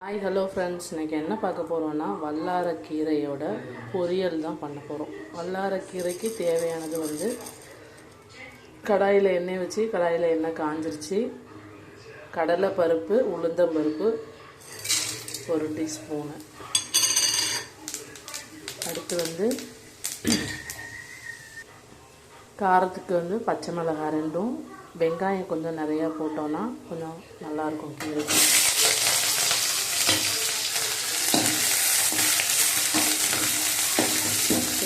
Hi hello friends, இன்றைக்கி என்ன பார்க்க போகிறோன்னா வல்லாரக்கீரையோட பொரியல் தான் பண்ண போகிறோம். வல்லாரக்கீரைக்கு தேவையானது கடாயில் எண்ணெய் வச்சு, கடாயில் எண்ணெய் காஞ்சிருச்சு. கடலை பருப்பு, உளுந்தம்பருப்பு 1 டீஸ்பூனு. அடுத்து காரத்துக்கு பச்சை மிளகாய் 2, வெங்காயம் கொஞ்சம் நிறையா போட்டோன்னா கொஞ்சம் நல்லாயிருக்கும் கீரைக்கு.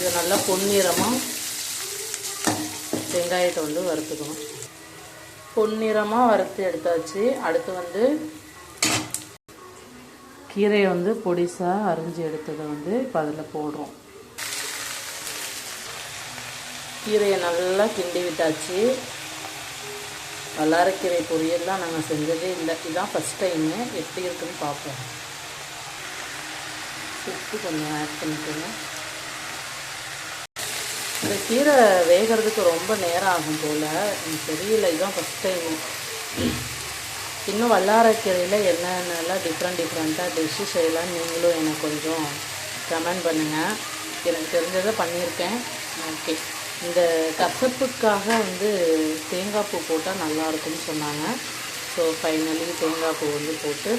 இதை நல்லா பொன்னிறமாக வெங்காயத்தை வறுத்துக்கணும். பொன்னிறமாக வறுத்து எடுத்தாச்சு. அடுத்து கீரையை பொடிசாக அரிஞ்சு எடுத்ததை இப்போ அதில் போடுறோம். கீரையை நல்லா கிண்டி விட்டாச்சு. வல்லாரக்கீரை பொரியல்லாம் நாங்கள் செஞ்சதே இல்லை, இதுதான் ஃபஸ்ட் டைமு. எப்படி இருக்குன்னு பார்ப்போம். உப்பு கொஞ்சம் ஆட் பண்ணிக்கோங்க. இந்த கீரை வேகிறதுக்கு ரொம்ப நேரம் ஆகும் போல், எனக்கு தெரியல, இதுதான் ஃபஸ்ட் டைமு. இன்னும் வல்லாரக்கீரையில் என்னென்னலாம் டிஃப்ரெண்ட்டாக டிஷ்ஷு செய்யலான்னு நீங்களும் எனக்கு கொஞ்சம் கமெண்ட் பண்ணுங்கள். எனக்கு தெரிஞ்சதை பண்ணியிருக்கேன். ஓகே, இந்த கசப்புக்காக தேங்காய் பூ போட்டால் நல்லாயிருக்கும்னு சொன்னாங்க. ஸோ ஃபைனலி தேங்காய் பூ போட்டு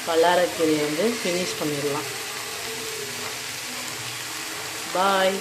வல்லாரக்கீரையை ஃபினிஷ் பண்ணிடலாம். பாய்.